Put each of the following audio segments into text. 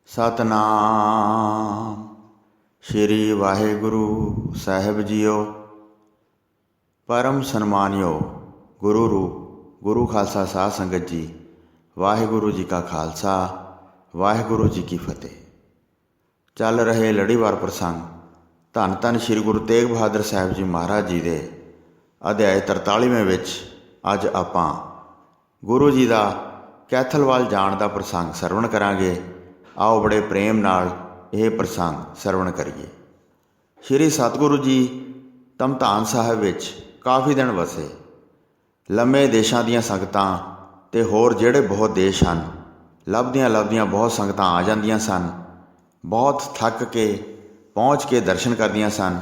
ਸਤਨਾਮ ਸ਼੍ਰੀ ਵਾਹਿਗੁਰੂ ਸਾਹਿਬ JIO. ਪਰਮ ਸਨਮਾਨਿਓ ਗੁਰੂ ਰੂਪ ਗੁਰੂ ਖਾਲਸਾ ਸਾਧ ਸੰਗਤ ਜੀ, ਵਾਹਿਗੁਰੂ ਜੀ ਕਾ ਖਾਲਸਾ ਵਾਹਿਗੁਰੂ ਜੀ ਕੀ ਫਤਿਹ। ਚੱਲ ਰਹੇ ਲੜੀਵਾਰ ਪ੍ਰਸੰਗ ਧੰਨ ਧੰਨ ਸ਼੍ਰੀ ਗੁਰੂ ਤੇਗ ਬਹਾਦਰ ਸਾਹਿਬ ਜੀ ਮਹਾਰਾਜ ਜੀ ਦੇ ਅਧਿਆਇ 43ਵੇਂ ਵਿੱਚ ਅੱਜ ਆਪਾਂ ਗੁਰੂ ਜੀ ਦਾ ਕੈਥਲਵਾਲ ਜਾਣ ਦਾ ਪ੍ਰਸੰਗ ਸਰਵਣ ਕਰਾਂਗੇ। ਆਓ ਬੜੇ ਪ੍ਰੇਮ ਨਾਲ ਇਹ ਪ੍ਰਸੰਗ ਸਰਵਣ ਕਰੀਏ। ਸ਼੍ਰੀ ਸਤਿਗੁਰੂ ਜੀ ਧਮਧਾਨ ਸਾਹਿਬ ਵਿੱਚ ਕਾਫੀ ਦਿਨ ਵਸੇ। ਲੰਮੇ ਦੇਸ਼ਾਂ ਦੀਆਂ ਸੰਗਤਾਂ ਅਤੇ ਹੋਰ ਜਿਹੜੇ ਬਹੁਤ ਦੇਸ਼ ਹਨ, ਲੱਭਦੀਆਂ ਬਹੁਤ ਸੰਗਤਾਂ ਆ ਜਾਂਦੀਆਂ ਸਨ। ਬਹੁਤ ਥੱਕ ਕੇ ਪਹੁੰਚ ਕੇ ਦਰਸ਼ਨ ਕਰਦੀਆਂ ਸਨ।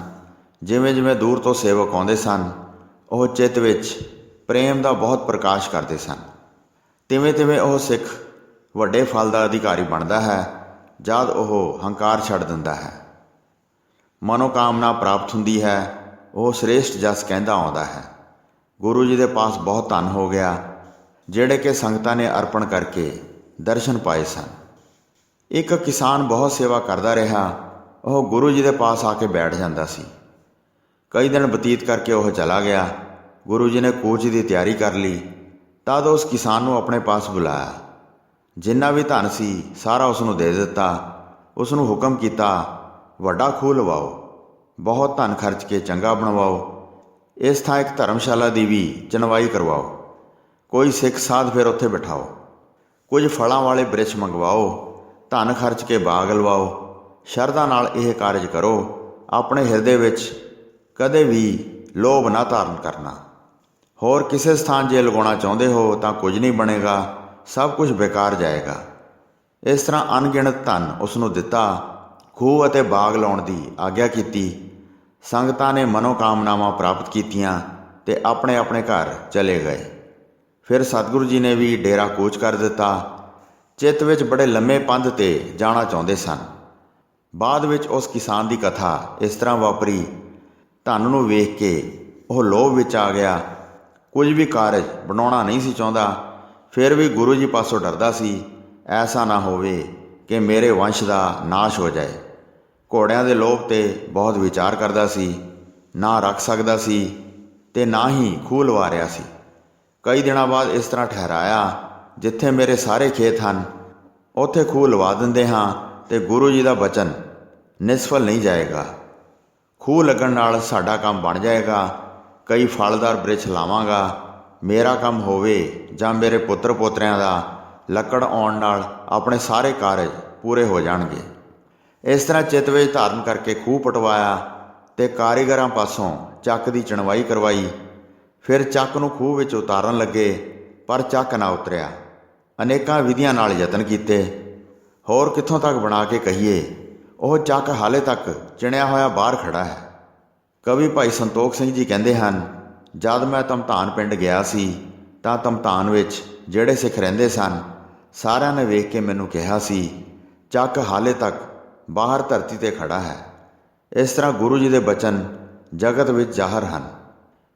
ਜਿਵੇਂ ਜਿਵੇਂ ਦੂਰ ਤੋਂ ਸੇਵਕ ਆਉਂਦੇ ਸਨ, ਉਹ ਚਿੱਤ ਵਿੱਚ ਪ੍ਰੇਮ ਦਾ ਬਹੁਤ ਪ੍ਰਕਾਸ਼ ਕਰਦੇ ਸਨ। ਤਿਵੇਂ ਤਿਵੇਂ ਉਹ ਸਿੱਖ ਵੱਡੇ ਫਲ ਦਾ ਅਧਿਕਾਰੀ ਬਣਦਾ ਹੈ ਜਦ ਉਹ ਹੰਕਾਰ ਛੱਡ ਦਿੰਦਾ ਹੈ। ਮਨੋਕਾਮਨਾ ਪ੍ਰਾਪਤ ਹੁੰਦੀ ਹੈ। ਉਹ ਸ੍ਰੇਸ਼ਟ ਜਸ ਕਹਿੰਦਾ ਆਉਂਦਾ ਹੈ। ਗੁਰੂ ਜੀ ਦੇ ਪਾਸ ਬਹੁਤ ਧਨ ਹੋ ਗਿਆ, ਜਿਹੜੇ ਕਿ ਸੰਗਤਾਂ ਨੇ ਅਰਪਣ ਕਰਕੇ ਦਰਸ਼ਨ ਪਾਏ ਸਨ। ਇੱਕ ਕਿਸਾਨ ਬਹੁਤ ਸੇਵਾ ਕਰਦਾ ਰਿਹਾ। ਉਹ ਗੁਰੂ ਜੀ ਦੇ ਪਾਸ ਆ ਕੇ ਬੈਠ ਜਾਂਦਾ ਸੀ। ਕਈ ਦਿਨ ਬਤੀਤ ਕਰਕੇ ਉਹ ਚਲਾ ਗਿਆ। ਗੁਰੂ ਜੀ ਨੇ ਕੂਚ ਦੀ ਤਿਆਰੀ ਕਰ ਲਈ। ਤਦ ਉਸ ਕਿਸਾਨ ਨੂੰ ਆਪਣੇ ਪਾਸ ਬੁਲਾਇਆ। ਜਿੰਨਾ ਵੀ ਧਨ ਸੀ ਸਾਰਾ ਉਸ ਨੂੰ ਦੇ ਦਿੱਤਾ। ਉਸ ਨੂੰ ਹੁਕਮ ਕੀਤਾ, ਵੱਡਾ ਖੂਹ ਲਵਾਓ, ਬਹੁਤ ਧਨ ਖਰਚ ਕੇ ਚੰਗਾ ਬਣਵਾਓ। ਇਸ ਥਾਂ ਇੱਕ ਧਰਮਸ਼ਾਲਾ ਦੀ ਵੀ ਚਣਵਾਈ ਕਰਵਾਓ। ਕੋਈ ਸਿੱਖ ਸਾਧ ਫਿਰ ਉੱਥੇ ਬਿਠਾਓ। ਕੁਝ ਫਲਾਂ ਵਾਲੇ ਬ੍ਰਿਛ ਮੰਗਵਾਓ। ਧਨ ਖਰਚ ਕੇ ਬਾਗ ਲਵਾਓ। ਸ਼ਰਧਾ ਨਾਲ ਇਹ ਕਾਰਜ ਕਰੋ। ਆਪਣੇ ਹਿਰਦੇ ਵਿੱਚ ਕਦੇ ਵੀ ਲੋਭ ਨਾ ਧਾਰਨ ਕਰਨਾ। ਹੋਰ ਕਿਸੇ ਸਥਾਨ ਜੇ ਲਗਾਉਣਾ ਚਾਹੁੰਦੇ ਹੋ ਤਾਂ ਕੁਝ ਨਹੀਂ ਬਣੇਗਾ, ਸਭ ਕੁਝ ਬੇਕਾਰ ਜਾਏਗਾ। ਇਸ ਤਰ੍ਹਾਂ ਅਣਗਿਣਤ ਧਨ ਉਸ ਨੂੰ ਦਿੱਤਾ। ਖੂਹ ਅਤੇ ਬਾਗ ਲਾਉਣ ਦੀ ਆਗਿਆ ਕੀਤੀ। ਸੰਗਤਾਂ ਨੇ ਮਨੋਕਾਮਨਾਵਾਂ ਪ੍ਰਾਪਤ ਕੀਤੀਆਂ ਅਤੇ ਆਪਣੇ ਆਪਣੇ ਘਰ ਚਲੇ ਗਏ। ਫਿਰ ਸਤਿਗੁਰੂ ਜੀ ਨੇ ਵੀ ਡੇਰਾ ਕੂਚ ਕਰ ਦਿੱਤਾ। ਚਿੱਤ ਵਿੱਚ ਬੜੇ ਲੰਮੇ ਪੰਧ 'ਤੇ ਜਾਣਾ ਚਾਹੁੰਦੇ ਸਨ। ਬਾਅਦ ਵਿੱਚ ਉਸ ਕਿਸਾਨ ਦੀ ਕਥਾ ਇਸ ਤਰ੍ਹਾਂ ਵਾਪਰੀ। ਧਨ ਨੂੰ ਵੇਖ ਕੇ ਉਹ ਲੋਭ ਵਿੱਚ ਆ ਗਿਆ। ਕੁਝ ਵੀ ਕਾਰਜ ਬਣਾਉਣਾ ਨਹੀਂ ਸੀ ਚਾਹੁੰਦਾ। ਫਿਰ ਵੀ ਗੁਰੂ ਜੀ ਪਾਸੋਂ ਡਰਦਾ ਸੀ, ਐਸਾ ਨਾ ਹੋਵੇ ਕਿ ਮੇਰੇ ਵੰਸ਼ ਦਾ ਨਾਸ਼ ਹੋ ਜਾਏ। ਘੋੜਿਆਂ ਦੇ ਲੋਭ 'ਤੇ ਬਹੁਤ ਵਿਚਾਰ ਕਰਦਾ ਸੀ। ਨਾ ਰੱਖ ਸਕਦਾ ਸੀ ਅਤੇ ਨਾ ਹੀ ਖੂਹ ਲਵਾ ਰਿਹਾ ਸੀ। ਕਈ ਦਿਨਾਂ ਬਾਅਦ ਇਸ ਤਰ੍ਹਾਂ ਠਹਿਰਾਇਆ, ਜਿੱਥੇ ਮੇਰੇ ਸਾਰੇ ਖੇਤ ਹਨ ਉੱਥੇ ਖੂਹ ਲਵਾ ਦਿੰਦੇ ਹਾਂ ਅਤੇ ਗੁਰੂ ਜੀ ਦਾ ਬਚਨ ਨਿਸਫਲ ਨਹੀਂ ਜਾਏਗਾ। ਖੂਹ ਲੱਗਣ ਨਾਲ ਸਾਡਾ ਕੰਮ ਬਣ ਜਾਏਗਾ। ਕਈ ਫਲਦਾਰ ਬ੍ਰਿਛ ਲਾਵਾਂਗਾ। ਮੇਰਾ ਕੰਮ ਹੋਵੇ ਜਾਂ ਮੇਰੇ ਪੁੱਤਰ ਪੋਤਰਿਆਂ ਦਾ, ਲੱਕੜ ਆਉਣ ਨਾਲ ਆਪਣੇ ਸਾਰੇ ਕਾਰਜ ਪੂਰੇ ਹੋ ਜਾਣਗੇ। ਇਸ ਤਰ੍ਹਾਂ ਚਿੱਤ ਵਿੱਚ ਧਾਰਨ ਕਰਕੇ ਖੂਹ ਪਟਵਾਇਆ ਅਤੇ ਕਾਰੀਗਰਾਂ ਪਾਸੋਂ ਚੱਕ ਦੀ ਚਣਵਾਈ ਕਰਵਾਈ। ਫਿਰ ਚੱਕ ਨੂੰ ਖੂਹ ਵਿੱਚ ਉਤਾਰਨ ਲੱਗੇ, ਪਰ ਚੱਕ ਨਾ ਉਤਰਿਆ। ਅਨੇਕਾਂ ਵਿਧੀਆਂ ਨਾਲ ਯਤਨ ਕੀਤੇ। ਹੋਰ ਕਿੱਥੋਂ ਤੱਕ ਬਣਾ ਕੇ ਕਹੀਏ, ਉਹ ਚੱਕ ਹਾਲੇ ਤੱਕ ਚਿਣਿਆ ਹੋਇਆ ਬਾਹਰ ਖੜ੍ਹਾ ਹੈ। ਕਵੀ ਭਾਈ ਸੰਤੋਖ ਸਿੰਘ ਜੀ ਕਹਿੰਦੇ ਹਨ, ਜਦ ਮੈਂ ਧਮਧਾਨ ਪਿੰਡ ਗਿਆ ਸੀ ਤਾਂ ਧਮਧਾਨ ਵਿੱਚ ਜਿਹੜੇ ਸਿੱਖ ਰਹਿੰਦੇ ਸਨ, ਸਾਰਿਆਂ ਨੇ ਵੇਖ ਕੇ ਮੈਨੂੰ ਕਿਹਾ ਸੀ, ਚੱਕ ਹਾਲੇ ਤੱਕ ਬਾਹਰ ਧਰਤੀ 'ਤੇ ਖੜ੍ਹਾ ਹੈ। ਇਸ ਤਰ੍ਹਾਂ ਗੁਰੂ ਜੀ ਦੇ ਬਚਨ ਜਗਤ ਵਿੱਚ ਜ਼ਾਹਰ ਹਨ।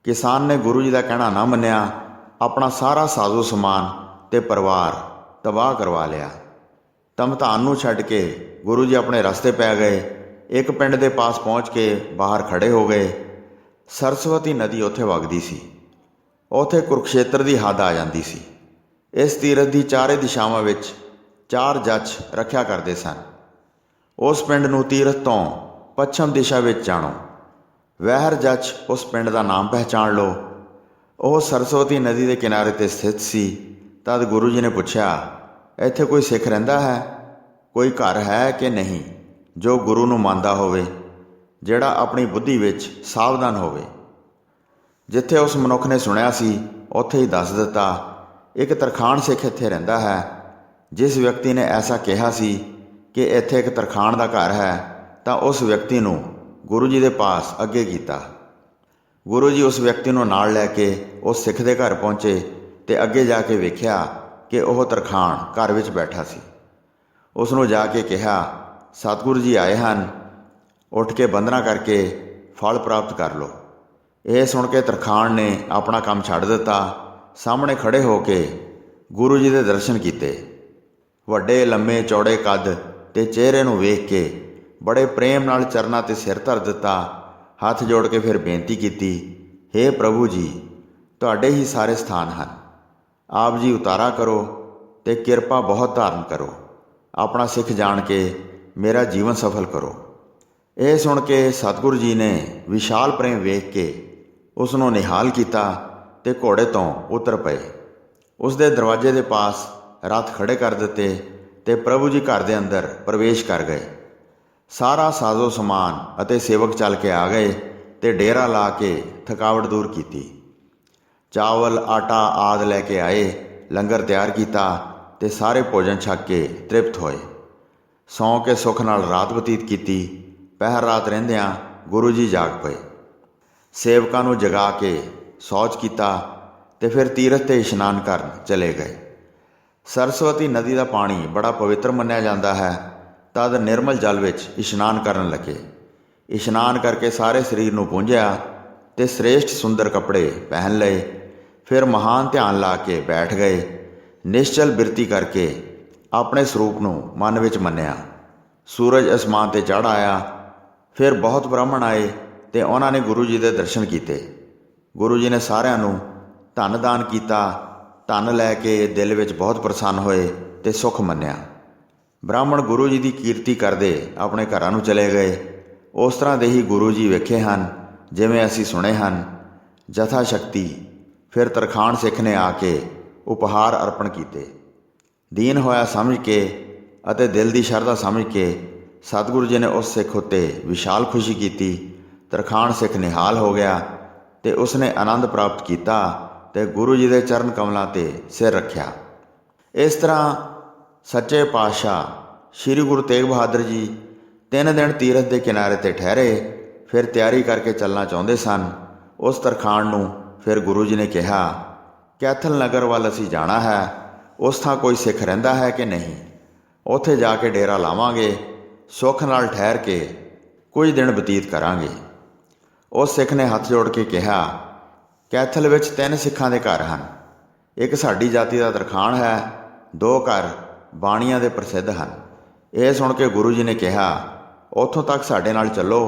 ਕਿਸਾਨ ਨੇ ਗੁਰੂ ਜੀ ਦਾ ਕਹਿਣਾ ਨਾ ਮੰਨਿਆ। ਆਪਣਾ ਸਾਰਾ ਸਾਜ਼ੋ ਸਮਾਨ ਅਤੇ ਪਰਿਵਾਰ ਤਬਾਹ ਕਰਵਾ ਲਿਆ। ਧਮਧਾਨ ਨੂੰ ਛੱਡ ਕੇ ਗੁਰੂ ਜੀ ਆਪਣੇ ਰਸਤੇ ਪੈ ਗਏ। ਇੱਕ ਪਿੰਡ ਦੇ ਪਾਸ ਪਹੁੰਚ ਕੇ ਬਾਹਰ ਖੜ੍ਹੇ ਹੋ ਗਏ। ਸਰਸਵਤੀ ਨਦੀ ਉੱਥੇ ਵਗਦੀ ਸੀ। ਉੱਥੇ ਕੁਰੂਕਸ਼ੇਤਰ ਦੀ ਹੱਦ ਆ ਜਾਂਦੀ ਸੀ। ਇਸ ਤੀਰਥ ਦੀ ਚਾਰੇ ਦਿਸ਼ਾਵਾਂ ਵਿੱਚ 4 ਜੱਜ ਰੱਖਿਆ ਕਰਦੇ ਸਨ। ਉਸ ਪਿੰਡ ਨੂੰ ਤੀਰਥ ਤੋਂ ਪੱਛਮ ਦਿਸ਼ਾ ਵਿੱਚ ਜਾਣੋ। ਵਹਿਰ ਜੱਜ ਉਸ ਪਿੰਡ ਦਾ ਨਾਮ ਪਹਿਚਾਣ ਲਓ। ਉਹ ਸਰਸਵਤੀ ਨਦੀ ਦੇ ਕਿਨਾਰੇ 'ਤੇ ਸਥਿਤ ਸੀ। ਤਦ ਗੁਰੂ ਜੀ ਨੇ ਪੁੱਛਿਆ, ਇੱਥੇ ਕੋਈ ਸਿੱਖ ਰਹਿੰਦਾ ਹੈ? ਕੋਈ ਘਰ ਹੈ ਕਿ ਨਹੀਂ ਜੋ ਗੁਰੂ ਨੂੰ ਮੰਨਦਾ ਹੋਵੇ, ਜਿਹੜਾ ਆਪਣੀ ਬੁੱਧੀ ਵਿੱਚ ਸਾਵਧਾਨ ਹੋਵੇ? ਜਿੱਥੇ ਉਸ ਮਨੁੱਖ ਨੇ ਸੁਣਿਆ ਸੀ ਉੱਥੇ ਹੀ ਦੱਸ ਦਿੱਤਾ, ਇੱਕ ਤਰਖਾਣ ਸਿੱਖ ਇੱਥੇ ਰਹਿੰਦਾ ਹੈ। ਜਿਸ ਵਿਅਕਤੀ ਨੇ ਐਸਾ ਕਿਹਾ ਸੀ ਕਿ ਇੱਥੇ ਇੱਕ ਤਰਖਾਣ ਦਾ ਘਰ ਹੈ, ਤਾਂ ਉਸ ਵਿਅਕਤੀ ਨੂੰ ਗੁਰੂ ਜੀ ਦੇ ਪਾਸ ਅੱਗੇ ਕੀਤਾ। ਗੁਰੂ ਜੀ ਉਸ ਵਿਅਕਤੀ ਨੂੰ ਨਾਲ ਲੈ ਕੇ ਉਸ ਸਿੱਖ ਦੇ ਘਰ ਪਹੁੰਚੇ ਅਤੇ ਅੱਗੇ ਜਾ ਕੇ ਵੇਖਿਆ ਕਿ ਉਹ ਤਰਖਾਣ ਘਰ ਵਿੱਚ ਬੈਠਾ ਸੀ। ਉਸ ਨੂੰ ਜਾ ਕੇ ਕਿਹਾ, ਸਤਿਗੁਰੂ ਜੀ ਆਏ ਹਨ, ਉੱਠ ਕੇ ਬੰਦਨਾ ਕਰਕੇ ਫਲ ਪ੍ਰਾਪਤ ਕਰ ਲਓ। ਇਹ ਸੁਣ ਕੇ ਤਰਖਾਣ ਨੇ ਆਪਣਾ ਕੰਮ ਛੱਡ ਦਿੱਤਾ। ਸਾਹਮਣੇ ਖੜ੍ਹੇ ਹੋ ਕੇ ਗੁਰੂ ਜੀ ਦੇ ਦਰਸ਼ਨ ਕੀਤੇ। ਵੱਡੇ ਲੰਮੇ ਚੌੜੇ ਕੱਦ, ਤੇ ਚਿਹਰੇ ਨੂੰ ਵੇਖ ਕੇ ਬੜੇ ਪ੍ਰੇਮ ਨਾਲ ਚਰਨਾਂ 'ਤੇ ਸਿਰ ਧਰ ਦਿੱਤਾ। ਹੱਥ ਜੋੜ ਕੇ ਫਿਰ ਬੇਨਤੀ ਕੀਤੀ, ਹੇ ਪ੍ਰਭੂ ਜੀ, ਤੁਹਾਡੇ ਹੀ ਸਾਰੇ ਸਥਾਨ ਹਨ। ਆਪ ਜੀ ਉਤਾਰਾ ਕਰੋ ਤੇ ਕਿਰਪਾ ਬਹੁਤ ਧਾਰਨ ਕਰੋ। ਆਪਣਾ ਸਿੱਖ ਜਾਣ ਕੇ ਮੇਰਾ ਜੀਵਨ ਸਫਲ ਕਰੋ। ਇਹ ਸੁਣ ਕੇ ਸਤਿਗੁਰੂ ਜੀ ਨੇ ਵਿਸ਼ਾਲ ਪ੍ਰੇਮ ਵੇਖ ਕੇ ਉਸ ਨੂੰ ਨਿਹਾਲ ਕੀਤਾ ਤੇ ਘੋੜੇ ਤੋਂ ਉਤਰ ਪਏ। ਉਸ ਦੇ ਦਰਵਾਜ਼ੇ ਦੇ ਪਾਸ ਰੱਥ ਖੜੇ ਕਰ ਦਿੱਤੇ ਤੇ ਪ੍ਰਭੂ ਜੀ ਘਰ ਦੇ ਅੰਦਰ ਪ੍ਰਵੇਸ਼ ਕਰ ਗਏ। ਸਾਰਾ ਸਾਜ਼ੋ ਸਮਾਨ ਅਤੇ ਸੇਵਕ ਚੱਲ ਕੇ ਆ ਗਏ ਤੇ ਡੇਰਾ ਲਾ ਕੇ ਥਕਾਵਟ ਦੂਰ ਕੀਤੀ। ਚਾਵਲ ਆਟਾ ਆਦਿ ਲੈ ਕੇ ਆਏ, ਲੰਗਰ ਤਿਆਰ ਕੀਤਾ ਤੇ ਸਾਰੇ ਭੋਜਨ ਛਕ ਕੇ ਤ੍ਰਿਪਤ ਹੋਏ। ਸੌਂ ਕੇ ਸੁੱਖ ਨਾਲ ਰਾਤ ਬਤੀਤ ਕੀਤੀ। ਪਹਿਰ ਰਾਤ ਰਹਿੰਦਿਆਂ ਗੁਰੂ ਜੀ ਜਾਗ ਪਏ। ਸੇਵਕਾਂ ਨੂੰ ਜਗਾ ਕੇ ਸ਼ੌਚ ਕੀਤਾ ਤੇ ਫਿਰ ਤੀਰਥ 'ਤੇ ਇਸ਼ਨਾਨ ਕਰਨ ਚਲੇ ਗਏ। ਸਰਸਵਤੀ ਨਦੀ ਦਾ ਪਾਣੀ ਬੜਾ ਪਵਿੱਤਰ ਮੰਨਿਆ ਜਾਂਦਾ ਹੈ। ਤਦ ਨਿਰਮਲ ਜਲ ਵਿੱਚ ਇਸ਼ਨਾਨ ਕਰਨ ਲੱਗੇ। ਇਸ਼ਨਾਨ ਕਰਕੇ ਸਾਰੇ ਸਰੀਰ ਨੂੰ ਪੂੰਝਿਆ ਤੇ ਸ੍ਰੇਸ਼ਟ ਸੁੰਦਰ ਕੱਪੜੇ ਪਹਿਨ ਲਏ। ਫਿਰ ਮਹਾਨ ਧਿਆਨ ਲਾ ਕੇ ਬੈਠ ਗਏ। ਨਿਸ਼ਚਲ ਬਿਰਤੀ ਕਰਕੇ ਆਪਣੇ ਸਰੂਪ ਨੂੰ ਮਨ ਵਿੱਚ ਮੰਨਿਆ। ਸੂਰਜ ਅਸਮਾਨ 'ਤੇ ਚੜ੍ਹ ਆਇਆ। ਫਿਰ ਬਹੁਤ ਬ੍ਰਾਹਮਣ ਆਏ ਤੇ ਉਹਨਾਂ ਨੇ ਗੁਰੂ ਜੀ ਦੇ ਦਰਸ਼ਨ ਕੀਤੇ। ਗੁਰੂ ਜੀ ਨੇ ਸਾਰਿਆਂ ਨੂੰ ਧਨ ਦਾਨ ਕੀਤਾ। ਧਨ ਲੈ ਕੇ ਦਿਲ ਵਿੱਚ ਬਹੁਤ ਪ੍ਰਸੰਨ ਹੋਏ ਤੇ ਸੁੱਖ ਮੰਨਿਆ। ਬ੍ਰਾਹਮਣ ਗੁਰੂ ਜੀ ਦੀ ਕੀਰਤੀ ਕਰਦੇ ਆਪਣੇ ਘਰਾਂ ਨੂੰ ਚਲੇ ਗਏ। ਉਸ ਤਰ੍ਹਾਂ ਦੇ ਹੀ ਗੁਰੂ ਜੀ ਵੇਖੇ ਹਨ ਜਿਵੇਂ ਅਸੀਂ ਸੁਣੇ ਹਨ। ਜਥਾ ਸ਼ਕਤੀ ਫਿਰ ਤਰਖਾਣ ਸਿੱਖ ਨੇ ਆ ਕੇ ਉਪਹਾਰ ਅਰਪਣ ਕੀਤੇ। ਦੀਨ ਹੋਇਆ ਸਮਝ ਕੇ ਅਤੇ ਦਿਲ ਦੀ ਸ਼ਰਧਾ ਸਮਝ ਕੇ ਸਤਿਗੁਰੂ ਜੀ ਨੇ ਉਸ ਸਿੱਖ ਉੱਤੇ ਵਿਸ਼ਾਲ ਖੁਸ਼ੀ ਕੀਤੀ। ਤਰਖਾਣ ਸਿੱਖ ਨਿਹਾਲ ਹੋ ਗਿਆ ਤੇ ਉਸਨੇ ਆਨੰਦ ਪ੍ਰਾਪਤ ਕੀਤਾ ਤੇ ਗੁਰੂ ਜੀ ਦੇ ਚਰਨ ਕਮਲਾਂ 'ਤੇ ਸਿਰ ਰੱਖਿਆ। ਇਸ ਤਰ੍ਹਾਂ ਸੱਚੇ ਪਾਤਸ਼ਾਹ ਸ੍ਰੀ ਗੁਰੂ ਤੇਗ ਬਹਾਦਰ ਜੀ 3 ਦਿਨ ਤੀਰਥ ਦੇ ਕਿਨਾਰੇ 'ਤੇ ਠਹਿਰੇ। ਫਿਰ ਤਿਆਰੀ ਕਰਕੇ ਚੱਲਣਾ ਚਾਹੁੰਦੇ ਸਨ। ਉਸ ਤਰਖਾਣ ਨੂੰ ਫਿਰ ਗੁਰੂ ਜੀ ਨੇ ਕਿਹਾ, ਕੈਥਲ ਨਗਰ ਵੱਲ ਅਸੀਂ ਜਾਣਾ ਹੈ। ਉਸ ਥਾਂ ਕੋਈ ਸਿੱਖ ਰਹਿੰਦਾ ਹੈ ਕਿ ਨਹੀਂ? ਉੱਥੇ ਜਾ ਕੇ ਡੇਰਾ ਲਾਵਾਂਗੇ। ਸੁੱਖ ਨਾਲ ਠਹਿਰ ਕੇ ਕੁਝ ਦਿਨ ਬਤੀਤ ਕਰਾਂਗੇ। ਉਸ ਸਿੱਖ ਨੇ ਹੱਥ ਜੋੜ ਕੇ ਕਿਹਾ, ਕੈਥਲ ਵਿੱਚ 3 ਸਿੱਖਾਂ ਦੇ ਘਰ ਹਨ। ਇੱਕ ਸਾਡੀ ਜਾਤੀ ਦਾ ਤਰਖਾਣ ਹੈ। 2 ਘਰ ਬਾਣੀਆਂ ਦੇ ਪ੍ਰਸਿੱਧ ਹਨ। ਇਹ ਸੁਣ ਕੇ ਗੁਰੂ ਜੀ ਨੇ ਕਿਹਾ, ਉੱਥੋਂ ਤੱਕ ਸਾਡੇ ਨਾਲ ਚੱਲੋ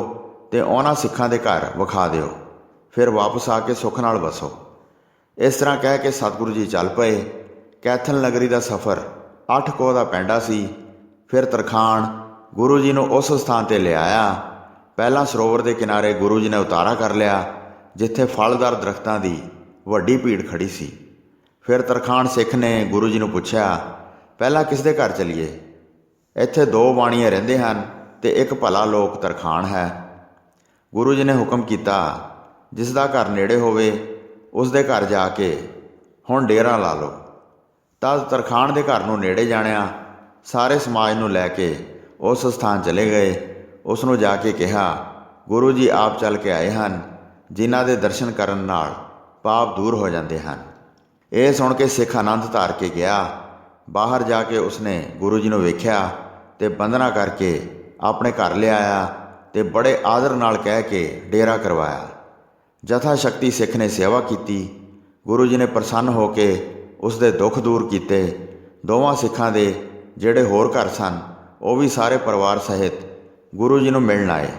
ਤੇ ਉਹਨਾਂ ਸਿੱਖਾਂ ਦੇ ਘਰ ਵਿਖਾ ਦਿਓ। ਫਿਰ ਵਾਪਸ ਆ ਕੇ ਸੁੱਖ ਨਾਲ ਵਸੋ। ਇਸ ਤਰ੍ਹਾਂ ਕਹਿ ਕੇ ਸਤਿਗੁਰੂ ਜੀ ਚੱਲ ਪਏ। ਕੈਥਲ ਨਗਰੀ ਦਾ ਸਫ਼ਰ 8 ਕੋਹ ਦਾ ਪੈਂਡਾ ਸੀ। ਫਿਰ ਤਰਖਾਣ ਗੁਰੂ ਜੀ ਨੂੰ ਉਸ ਸਥਾਨ 'ਤੇ ਲਿਆਇਆ। ਪਹਿਲਾਂ ਸਰੋਵਰ ਦੇ ਕਿਨਾਰੇ ਗੁਰੂ ਜੀ ਨੇ ਉਤਾਰਾ ਕਰ ਲਿਆ ਜਿੱਥੇ ਫਲਦਾਰ ਦਰਖਤਾਂ ਦੀ ਵੱਡੀ ਭੀੜ ਖੜੀ ਸੀ। ਫਿਰ ਤਰਖਾਣ ਸਿੱਖ ਨੇ ਗੁਰੂ ਜੀ ਨੂੰ ਪੁੱਛਿਆ, ਪਹਿਲਾਂ ਕਿਸ ਦੇ ਘਰ ਚੱਲੀਏ? ਇੱਥੇ 2 ਬਾਣੀਏ ਰਹਿੰਦੇ ਹਨ ਤੇ ਇੱਕ ਭਲਾ ਲੋਕ ਤਰਖਾਣ ਹੈ। ਗੁਰੂ ਜੀ ਨੇ ਹੁਕਮ ਕੀਤਾ, ਜਿਸ ਦਾ ਘਰ ਨੇੜੇ ਹੋਵੇ ਉਸ ਦੇ ਘਰ ਜਾ ਕੇ ਹੁਣ ਡੇਰਾ ਲਾ ਲਓ। ਤਦ ਤਰਖਾਣ ਦੇ ਘਰ ਨੂੰ ਨੇੜੇ ਜਾਣਿਆ। ਸਾਰੇ ਸਮਾਜ ਨੂੰ ਲੈ ਕੇ ਉਸ ਸਥਾਨ ਚਲੇ ਗਏ। ਉਸ ਨੂੰ ਜਾ ਕੇ ਕਿਹਾ, ਗੁਰੂ ਜੀ ਆਪ ਚੱਲ ਕੇ ਆਏ ਹਨ, ਜਿਨ੍ਹਾਂ ਦੇ ਦਰਸ਼ਨ ਕਰਨ ਨਾਲ ਪਾਪ ਦੂਰ ਹੋ ਜਾਂਦੇ ਹਨ। ਇਹ ਸੁਣ ਕੇ ਸਿੱਖ ਆਨੰਦ ਧਾਰ ਕੇ ਗਿਆ। ਬਾਹਰ ਜਾ ਕੇ ਉਸਨੇ ਗੁਰੂ ਜੀ ਨੂੰ ਵੇਖਿਆ ਤੇ ਬੰਦਨਾ ਕਰਕੇ ਆਪਣੇ ਘਰ ਲਿਆਇਆ ਤੇ ਬੜੇ ਆਦਰ ਨਾਲ ਕਹਿ ਕੇ ਡੇਰਾ ਕਰਵਾਇਆ। ਜਥਾ ਸ਼ਕਤੀ ਸਿੱਖ ਨੇ ਸੇਵਾ ਕੀਤੀ। ਗੁਰੂ ਜੀ ਨੇ ਪ੍ਰਸੰਨ ਹੋ ਕੇ ਉਸ ਦੇ ਦੁੱਖ ਦੂਰ ਕੀਤੇ। ਦੋਵਾਂ ਸਿੱਖਾਂ ਦੇ ਜਿਹੜੇ ਹੋਰ ਘਰ ਸਨ ਉਹ ਵੀ ਸਾਰੇ ਪਰਿਵਾਰ ਸਹਿਤ ਗੁਰੂ ਜੀ ਨੂੰ ਮਿਲਣ ਆਏ।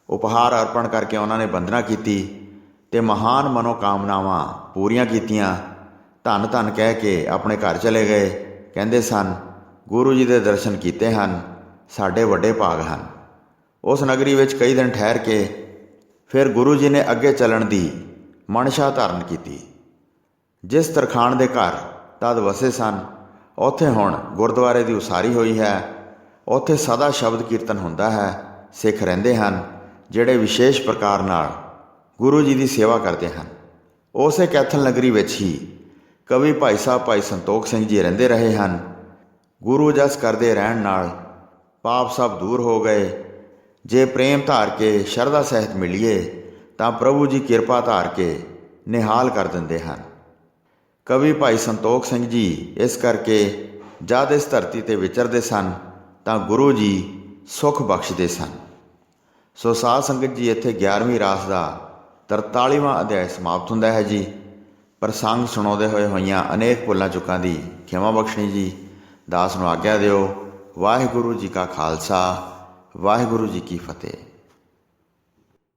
ਉਪਹਾਰ ਅਰਪਣ ਕਰਕੇ ਉਹਨਾਂ ਨੇ ਬੰਦਨਾ ਕੀਤੀ ਤੇ ਮਹਾਨ ਮਨੋਕਾਮਨਾਵਾਂ ਪੂਰੀਆਂ ਕੀਤੀਆਂ। ਧੰਨ ਧੰਨ ਕਹਿ ਕੇ ਆਪਣੇ ਘਰ ਚਲੇ ਗਏ। ਕਹਿੰਦੇ ਸਨ, ਗੁਰੂ ਜੀ ਦੇ ਦਰਸ਼ਨ ਕੀਤੇ ਹਨ, ਸਾਡੇ ਵੱਡੇ ਭਾਗ ਹਨ। ਉਸ ਨਗਰੀ ਵਿੱਚ ਕਈ ਦਿਨ ਠਹਿਰ ਕੇ ਫਿਰ ਗੁਰੂ ਜੀ ਨੇ ਅੱਗੇ ਚੱਲਣ ਦੀ ਮਨਸ਼ਾ ਧਾਰਨ ਕੀਤੀ। ਜਿਸ ਤਰਖਾਣ ਦੇ ਘਰ ਤਦ ਵਸੇ ਸਨ ਉੱਥੇ ਹੁਣ ਗੁਰਦੁਆਰੇ ਦੀ ਉਸਾਰੀ ਹੋਈ ਹੈ। ਉੱਥੇ ਸਦਾ ਸ਼ਬਦ ਕੀਰਤਨ ਹੁੰਦਾ ਹੈ। ਸਿੱਖ ਰਹਿੰਦੇ ਹਨ ਜਿਹੜੇ ਵਿਸ਼ੇਸ਼ ਪ੍ਰਕਾਰ ਨਾਲ ਗੁਰੂ ਜੀ ਦੀ ਸੇਵਾ ਕਰਦੇ ਹਨ। ਉਸੇ ਕੈਥਲ ਨਗਰੀ ਵਿੱਚ ਹੀ ਕਵੀ ਭਾਈ ਸਾਹਿਬ ਭਾਈ ਸੰਤੋਖ ਸਿੰਘ ਜੀ ਰਹਿੰਦੇ ਰਹੇ ਹਨ। ਗੁਰੂ ਜਸ ਕਰਦੇ ਰਹਿਣ ਨਾਲ ਪਾਪ ਸਭ ਦੂਰ ਹੋ ਗਏ। ਜੇ ਪ੍ਰੇਮ ਧਾਰ ਕੇ ਸ਼ਰਧਾ ਸਹਿਤ ਮਿਲੀਏ ਤਾਂ ਪ੍ਰਭੂ ਜੀ ਕਿਰਪਾ ਧਾਰ ਕੇ ਨਿਹਾਲ ਕਰ ਦਿੰਦੇ ਹਨ। ਕਵੀ ਭਾਈ ਸੰਤੋਖ ਸਿੰਘ ਜੀ ਇਸ ਕਰਕੇ ਜਦ ਇਸ ਧਰਤੀ 'ਤੇ ਵਿਚਰਦੇ ਸਨ ਤਾਂ ਗੁਰੂ ਜੀ ਸੁੱਖ ਬਖਸ਼ਦੇ ਸਨ। ਸੋ ਸਾਧ ਸੰਗਤ ਜੀ, ਇੱਥੇ 11ਵੀਂ ਰਾਸ ਦਾ 43ਵਾਂ ਅਧਿਆਇ ਸਮਾਪਤ ਹੁੰਦਾ ਹੈ ਜੀ। ਪ੍ਰਸੰਗ ਸੁਣਾਉਂਦੇ ਹੋਏ ਹੋਈਆਂ ਅਨੇਕ ਭੁੱਲਾਂ ਚੁੱਕਾਂ ਦੀ ਖਿਮਾ ਬਖਸ਼ਣੀ ਜੀ। ਦਾਸ ਨੂੰ ਆਗਿਆ ਦਿਓ। ਵਾਹਿਗੁਰੂ ਜੀ ਕਾ ਖਾਲਸਾ ਵਾਹਿਗੁਰੂ ਜੀ ਕੀ ਫਤਿਹ।